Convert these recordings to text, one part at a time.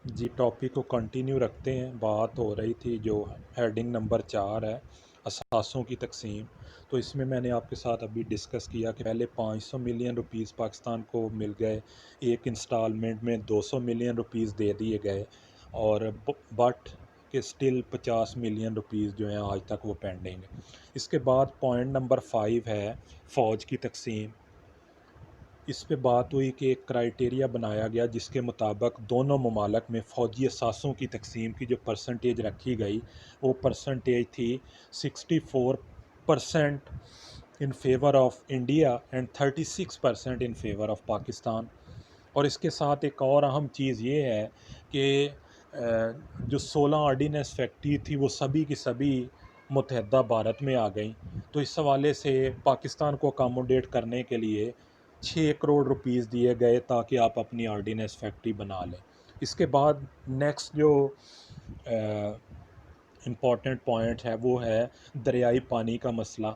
जी, topic को continue रखते हैं। बात हो रही थी जो हेडिंग नंबर 4 है, असासों की तकसीम। तो इसमें मैंने आपके साथ अभी डिस्कस किया कि पहले 500 मिलियन रुपीस पाकिस्तान को मिल गए, एक इंस्टॉलमेंट में 200 मिलियन रुपीस दे दिए गए, और बट कि स्टिल 50 मिलियन रुपीस जो हैं आज तक वो पेंडिंग है। इसके बाद पॉइंट नंबर 5 है फ़ौज की तकसीम। इस पे बात हुई कि एक क्राइटेरिया बनाया गया जिसके मुताबिक दोनों ममालक में फ़ौजी असासों की तकसीम की जो परसेंटेज रखी गई, वो परसेंटेज थी 64% in favour of India and 36% in favour of Pakistan. और इसके साथ एक और अहम चीज़ ये है कि जो 16 ऑर्डीनेंस फैक्ट्री थी वो सभी की सभी मुतहदा भारत में आ गई। तो इस हवाले से पाकिस्तान को अकामोडेट करने के लिए 6 करोड़ रुपीस दिए गए ताकि आप अपनी ऑर्डीनेंस फैक्ट्री बना लें। इसके बाद नेक्स्ट जो इम्पॉर्टेंट पॉइंट है वो है दरियाई पानी का मसला।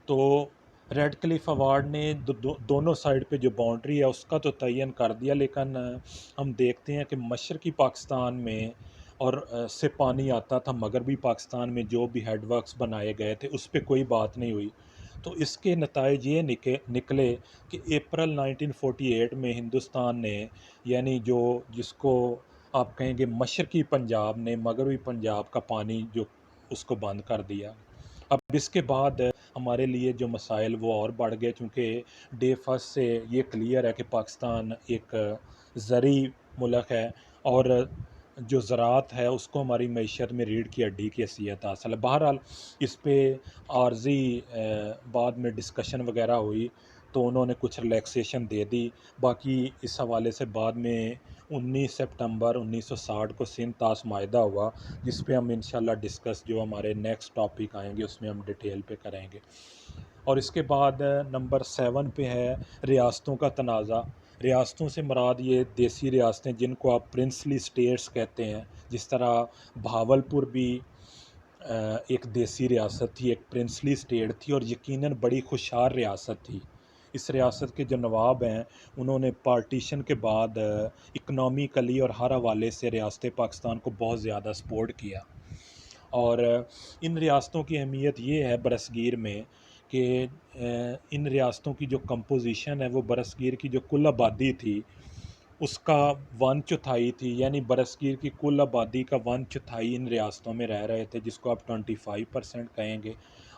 तो रेड क्लिफ अवार्ड ने दोनों साइड पे जो बाउंड्री है उसका तो तयन कर दिया, लेकिन हम देखते हैं कि मशरक़ी पाकिस्तान में और से पानी आता था मगरबी पाकिस्तान में जो भी हेडवर्क्स बनाए गए थे उस पर कोई बात नहीं हुई। तो इसके नताइज ये निकले कि अप्रैल 1948 में हिंदुस्तान ने, यानी जो जिसको आप कहेंगे मशरक़ी पंजाब ने, मगरबी पंजाब का पानी जो उसको बंद कर दिया। अब इसके बाद हमारे लिए जो मसाइल वो और बढ़ गए, चूँकि डे फर्स्ट से ये क्लियर है कि पाकिस्तान एक ज़री मुल्क है और जो ज़राअत है उसको हमारी मईशत में रीढ़ की हड्डी की हैसियत हासिल है। बहरहाल इस पे आर्ज़ी बाद में डिस्कशन वगैरह हुई तो उन्होंने कुछ रिलैक्सेशन दे दी। बाकी इस हवाले से बाद में 19 सितंबर 1960 को सिंध ताश माहिदा हुआ, जिस पे हम इंशाल्लाह डिस्कस जो हमारे नेक्स्ट टॉपिक आएंगे उसमें हम डिटेल पे करेंगे। और इसके बाद नंबर 7 पे है रियासतों का तनाज़ा। रियासतों से मुराद ये देसी रियासतें जिनको आप प्रिंसली स्टेट्स कहते हैं। जिस तरह भावलपुर भी एक देसी रियासत थी, एक प्रिंसली स्टेट थी और यकीनन बड़ी खुशहाल रियासत थी। इस रियासत के जो नवाब हैं उन्होंने पार्टीशन के बाद इकनॉमिकली और हर हवाले से रियासत पाकिस्तान को बहुत ज़्यादा सपोर्ट किया। और इन रियासतों की अहमियत ये है बरसगीर में कि इन रियासतों की जो कंपोजिशन है वो बरसगीर की जो कुल आबादी थी उसका 1/4 थी, यानी बरसगीर की कुल आबादी का 1/4 इन रियासतों में रह रहे थे, जिसको आप 25% कहेंगे।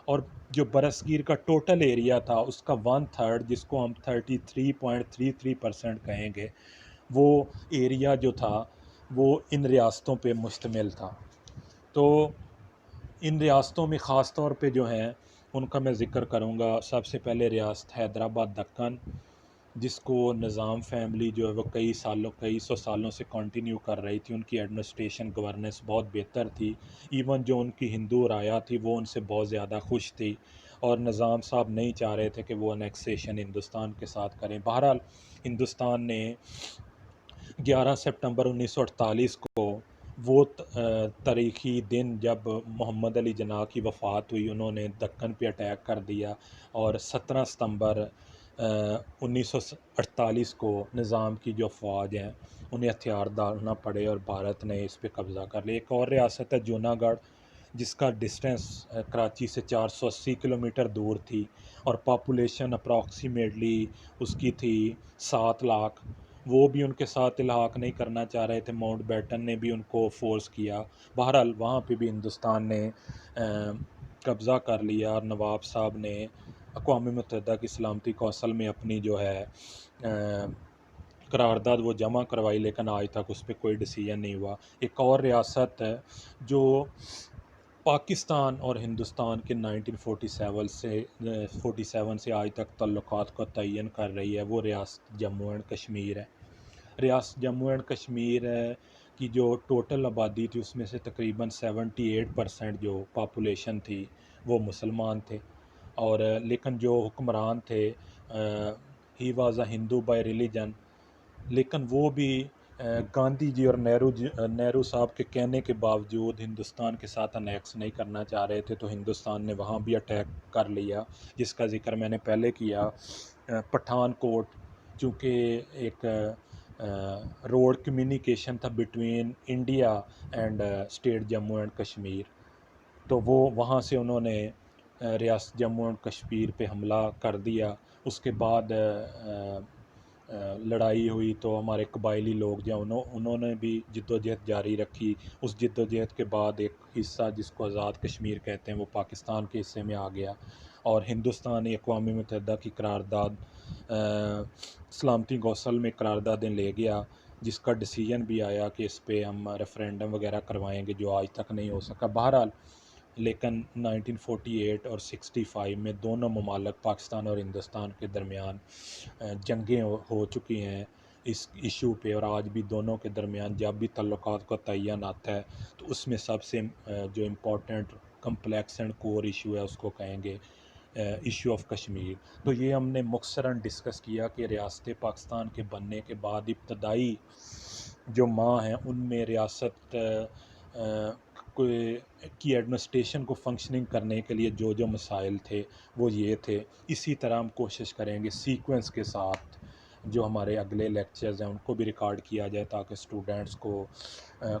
और जो बरसगीर का टोटल एरिया था उसका 1/3, जिसको हम 33.33% कहेंगे, वो एरिया जो था वो इन रियासतों पे मुश्तमिल था। तो इन रियासतों में ख़ास तौर पे जो हैं उनका मैं ज़िक्र करूँगा। सबसे पहले रियासत हैदराबाद दक्कन, जिसको निज़ाम फैमिली जो है वो कई सौ सालों से कंटिन्यू कर रही थी। उनकी एडमिनिस्ट्रेशन गवर्नेंस बहुत बेहतर थी। इवन जो उनकी हिंदू राया थी वो उनसे बहुत ज़्यादा खुश थी और निज़ाम साहब नहीं चाह रहे थे कि वो अनेक्सेशन हिंदुस्तान के साथ करें। बहरहाल हिंदुस्तान ने 11 सितंबर 1948 को वो तारीख़ी दिन जब मोहम्मद अली जिन्ना की वफ़ात हुई, उन्होंने दक्कन पे अटैक कर दिया और 17 सितंबर 1948 को निज़ाम की जो फ़ौज हैं उन्हें हथियार डालना पड़े और भारत ने इस पे कब्ज़ा कर लिया। एक और रियासत है जूनागढ़, जिसका डिस्टेंस कराची से 480 किलोमीटर दूर थी और पॉपुलेशन अप्रॉक्सीमेटली उसकी थी 7 लाख। वो भी उनके साथ इल्हाक नहीं करना चाह रहे थे, माउंट बैटन ने भी उनको फ़ोर्स किया। बहरहाल वहाँ पे भी हिंदुस्तान ने कब्ज़ा कर लिया और नवाब साहब ने अक़वाम मुत्तहिदा की सलामती कौंसल में अपनी जो है करारदाद वो जमा करवाई, लेकिन आज तक उस पर कोई डिसीजन नहीं हुआ। एक और रियासत है जो पाकिस्तान और हिंदुस्तान के 1947 से आज तक ताल्लुकात को तयन कर रही है, वो रियासत जम्मू एंड कश्मीर है। रियासत जम्मू एंड कश्मीर की जो टोटल आबादी थी उसमें से तकरीबन 78% जो पॉपुलेशन थी वो मुसलमान थे। और लेकिन जो हुक्मरान थे he was a Hindu bye religion, लेकिन वो भी गांधी जी और नेहरू साहब के कहने के बावजूद हिंदुस्तान के साथ अनेक्स नहीं करना चाह रहे थे, तो हिंदुस्तान ने वहाँ भी अटैक कर लिया, जिसका ज़िक्र मैंने पहले किया। पठानकोट चूँकि एक روڈ کمیونیکیشن تھا between India and state Jammu and Kashmir. تو وہ وہاں سے انہوں نے ریاست جموں اینڈ کشمیر پہ حملہ کر دیا. اس کے بعد لڑائی ہوئی تو ہمارے قبائلی لوگ جو انہوں نے بھی جد و جہد جاری رکھی. اس جد و جہد کے بعد ایک حصہ جس کو آزاد کشمیر کہتے ہیں وہ پاکستان کے حصے میں آ گیا, اور ہندوستان اقوام متحدہ کی قرارداد سلامتی کونسل میں قراردادیں لے گیا, جس کا ڈیسیجن بھی آیا کہ اس پہ ہم ریفرینڈم وغیرہ کروائیں گے, جو آج تک نہیں ہو سکا. بہرحال لیکن 1948 اور 65 میں دونوں ممالک پاکستان اور ہندوستان کے درمیان جنگیں ہو چکی ہیں اس ایشو پہ, اور آج بھی دونوں کے درمیان جب بھی تعلقات کا تعین آتا ہے تو اس میں سب سے جو important complex and core issue ہے اس کو کہیں گے ایشو آف کشمیر. تو یہ ہم نے مختصراً ڈسکس کیا کہ ریاست پاکستان کے بننے کے بعد ابتدائی جو ماہ ہیں ان میں ریاست کی ایڈمنسٹریشن کو فنکشننگ کرنے کے لیے جو جو مسائل تھے وہ یہ تھے. اسی طرح ہم کوشش کریں گے سیکوینس کے ساتھ جو ہمارے اگلے لیکچرز ہیں ان کو بھی ریکارڈ کیا جائے تاکہ اسٹوڈنٹس کو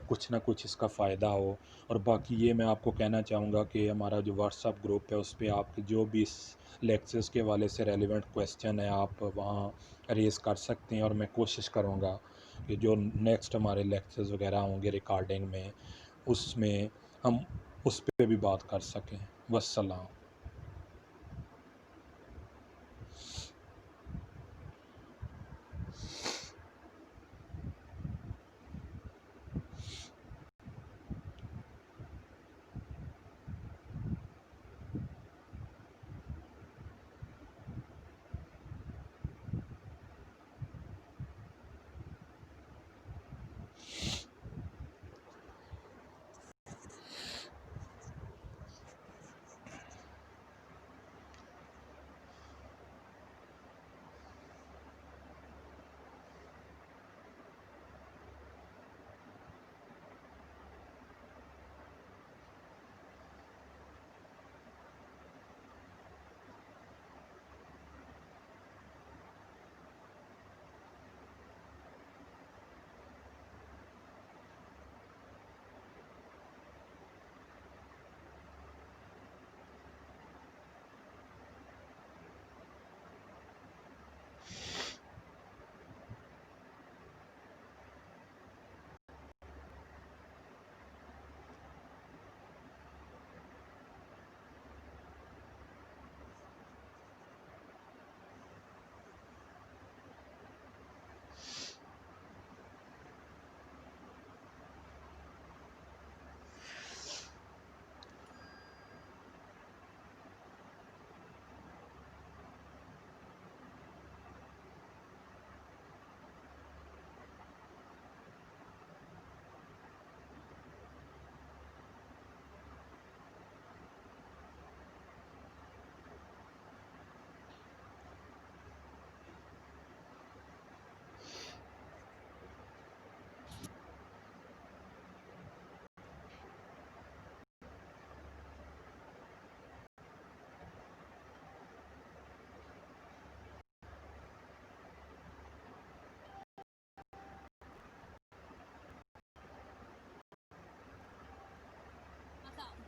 کچھ نہ کچھ اس کا فائدہ ہو. اور باقی یہ میں آپ کو کہنا چاہوں گا کہ ہمارا جو واٹس ایپ گروپ ہے اس پہ آپ کے جو بھی اس لیکچرز کے حوالے سے ریلیونٹ کویسچن ہے آپ وہاں ریز کر سکتے ہیں, اور میں کوشش کروں گا کہ جو نیکسٹ ہمارے لیکچرز وغیرہ ہوں گے ریکارڈنگ میں اس میں ہم اس پہ بھی بات کر سکیں. والسلام.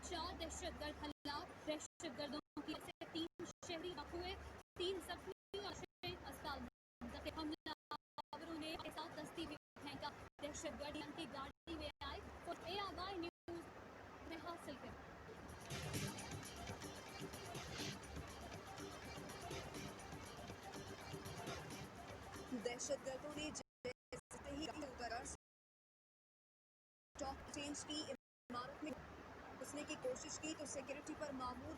چار دہشت گرد ہلاک, دہشت گردوں کی وجہ سے 3 شہری ہلاک ہوئے, 3 زخمی اور 6 اسپتال منتقل. حملہ آوروں نے کے ساتھ دستی بھی پھینکا, دہشت گرد کی گاڑی میں آئے اور ARY نیوز میں حاصل کر. دہشت گردوں نے جیسے ہی اسٹاک چینج کی عمارت میں گھسنے کی کوشش کی تو سیکورٹی پر مامور